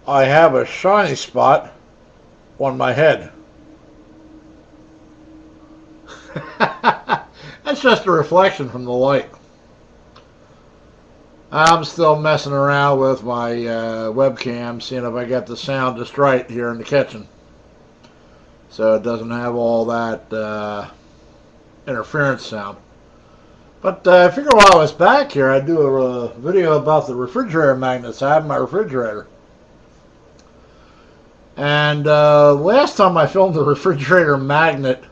I have a shiny spot on my head. That's just a reflection from the light. I'm still messing around with my webcam, seeing if I get the sound just right here in the kitchen, so it doesn't have all that interference sound. But I figured while I was back here, I'd do a video about the refrigerator magnets I have in my refrigerator. And last time I filmed the refrigerator magnet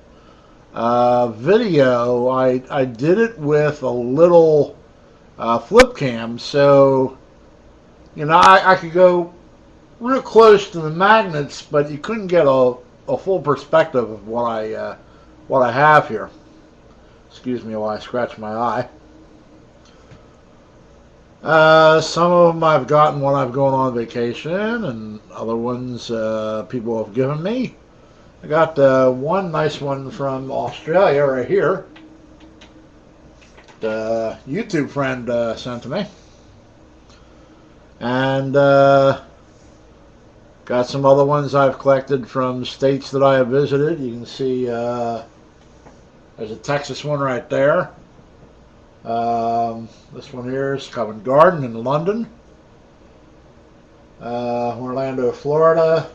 video, I did it with a little flip cam, so I could go real close to the magnets, but you couldn't get a full perspective of what I have here. Excuse me while I scratch my eye. Some of them I've gotten when I've gone on vacation, and other ones people have given me. I got one nice one from Australia right here. The YouTube friend sent to me. And got some other ones I've collected from states that I have visited. You can see there's a Texas one right there. This one here is Covent Garden in London. Orlando, Florida.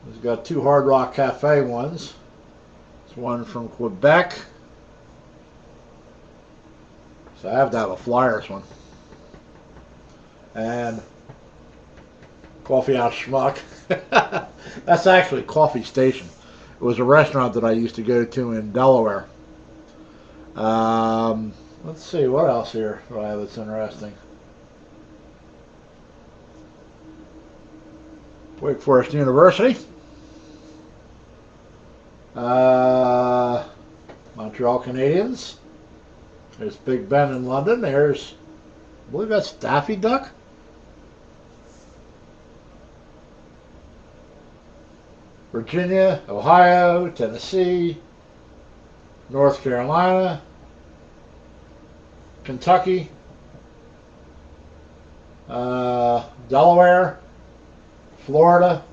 We've got two Hard Rock Cafe ones. There's one from Quebec. So I have to have a Flyers one. And Coffee House Schmuck. That's actually Coffee Station. It was a restaurant that I used to go to in Delaware. Let's see, what else here do I have that's interesting? Wake Forest University. Montreal Canadiens. There's Big Ben in London. There's, I believe that's Daffy Duck. Virginia, Ohio, Tennessee, North Carolina, Kentucky, Delaware, Florida,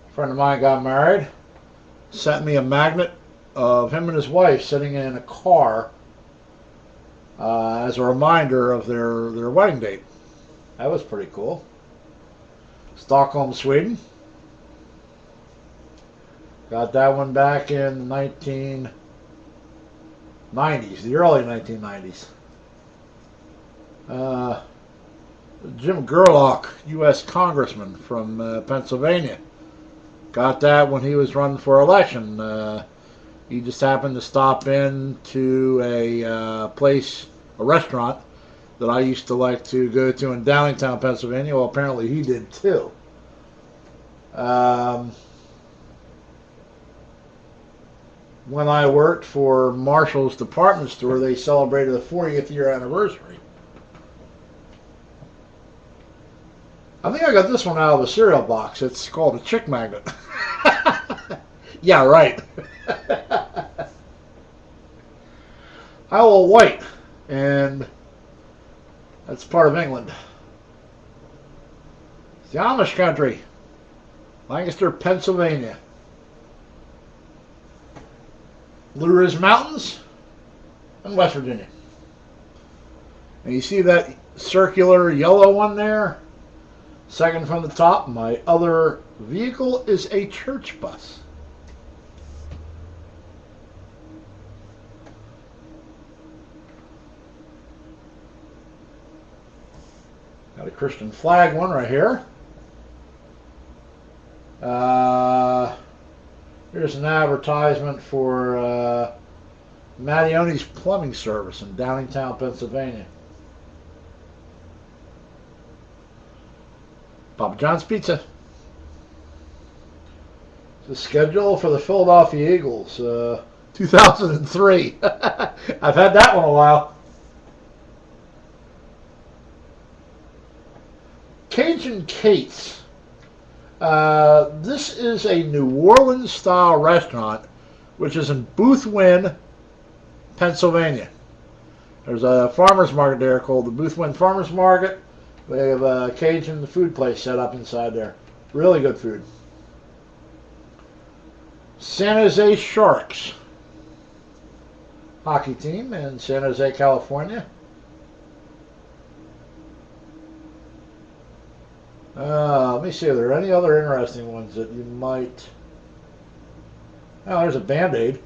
a friend of mine got married, sent me a magnet of him and his wife sitting in a car as a reminder of their wedding date. That was pretty cool. Stockholm, Sweden. Got that one back in the 1990s, the early 1990s. Jim Gerlach, U.S. Congressman from Pennsylvania. Got that when he was running for election. He just happened to stop in to a place, a restaurant, that I used to like to go to in Downingtown, Pennsylvania. Well, apparently he did too. When I worked for Marshall's department store, they celebrated the 40th year anniversary. I think I got this one out of a cereal box. It's called a chick magnet. Yeah, right. Isle of Wight, and that's part of England. It's the Amish country, Lancaster, Pennsylvania. Blue Ridge Mountains and West Virginia. And you see that circular yellow one there? Second from the top, my other vehicle is a church bus. Got a Christian flag one right here. Here's an advertisement for Mattioni's Plumbing Service in Downingtown, Pennsylvania. Papa John's Pizza. The schedule for the Philadelphia Eagles, 2003. I've had that one a while. Cajun Kate's. This is a New Orleans style restaurant which is in Boothwyn, Pennsylvania. There's a farmer's market there called the Boothwyn Farmer's Market. They have a Cajun food place set up inside there. Really good food. San Jose Sharks. Hockey team in San Jose, California. Let me see if there are any other interesting ones that you might... Oh, there's a Band-Aid.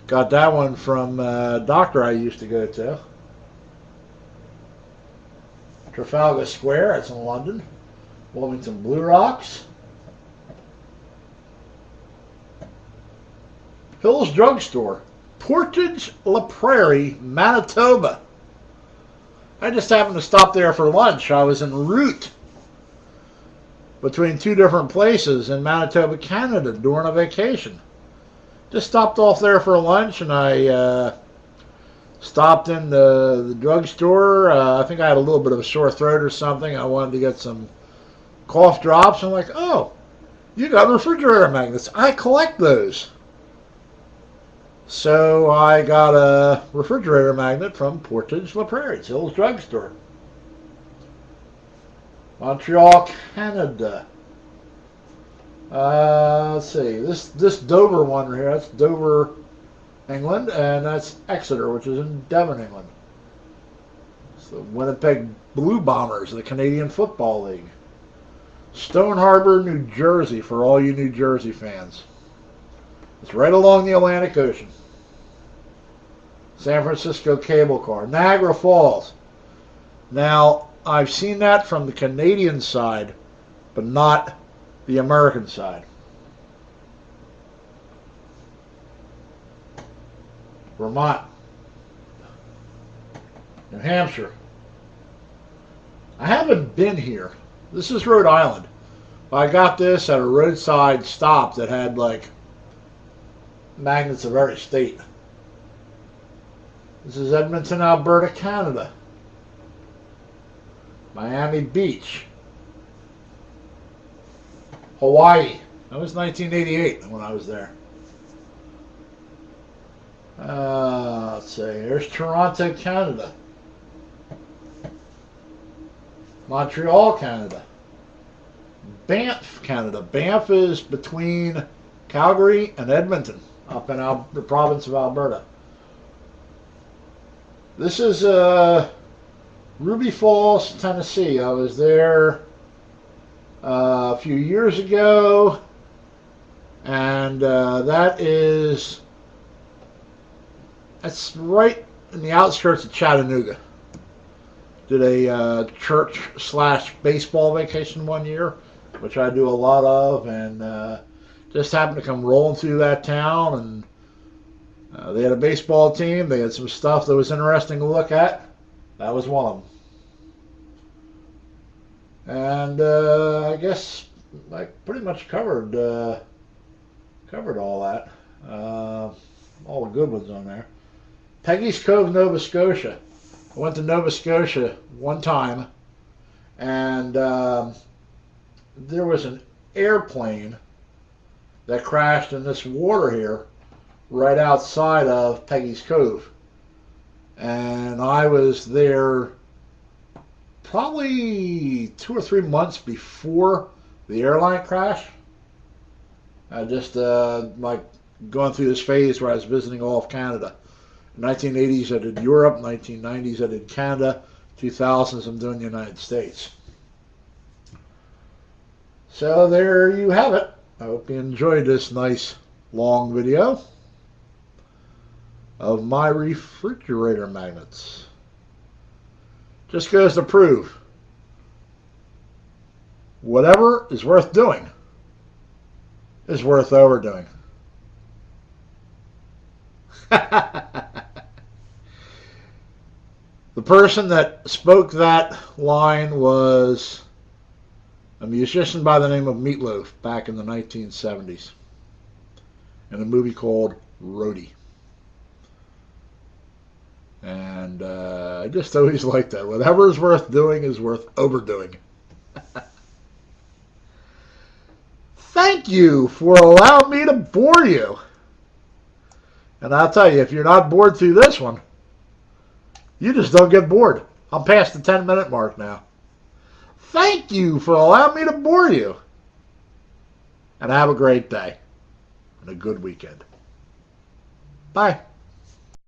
Got that one from a doctor I used to go to. Trafalgar Square, that's in London. Wilmington Blue Rocks. Hill's Drugstore. Portage La Prairie, Manitoba. I just happened to stop there for lunch. I was en route between two different places in Manitoba, Canada during a vacation. Just stopped off there for lunch, and I stopped in the drugstore. I think I had a little bit of a sore throat or something. I wanted to get some cough drops. I'm like, oh, you got refrigerator magnets. I collect those. So I got a refrigerator magnet from Portage La Prairie. It's Hill's Drugstore. Montreal, Canada. Let's see. This Dover one right here, that's Dover, England, and that's Exeter, which is in Devon, England. It's the Winnipeg Blue Bombers of the Canadian Football League. Stone Harbor, New Jersey, for all you New Jersey fans. It's right along the Atlantic Ocean. San Francisco Cable Car. Niagara Falls. Now, I've seen that from the Canadian side, but not the American side. Vermont. New Hampshire. I haven't been here. This is Rhode Island. I got this at a roadside stop that had like magnets of every state. This is Edmonton, Alberta, Canada. Miami Beach. Hawaii. That was 1988 when I was there. Let's see. Here's Toronto, Canada. Montreal, Canada. Banff, Canada. Banff is between Calgary and Edmonton, up in the province of Alberta. This is Ruby Falls, Tennessee. I was there a few years ago, and that's right in the outskirts of Chattanooga. Did a church/baseball vacation one year, which I do a lot of, and just happened to come rolling through that town, and they had a baseball team. They had some stuff that was interesting to look at. That was one of them. And I guess I pretty much covered all that. All the good ones on there. Peggy's Cove, Nova Scotia. I went to Nova Scotia one time, and there was an airplane that crashed in this water here right outside of Peggy's Cove. And I was there probably 2 or 3 months before the airline crash. I just like going through this phase where I was visiting all of Canada. 1980s I did Europe, 1990s I did Canada, 2000s I'm doing the United States. So there you have it. I hope you enjoyed this nice long video of my refrigerator magnets. Just goes to prove whatever is worth doing is worth overdoing. The person that spoke that line was a musician by the name of Meatloaf back in the 1970s in a movie called Roadie. And I just always like that. Whatever is worth doing is worth overdoing. Thank you for allowing me to bore you. And I'll tell you, if you're not bored through this one, You just don't get bored. I'm past the 10-minute mark now. Thank you for allowing me to bore you. And have a great day and a good weekend. Bye.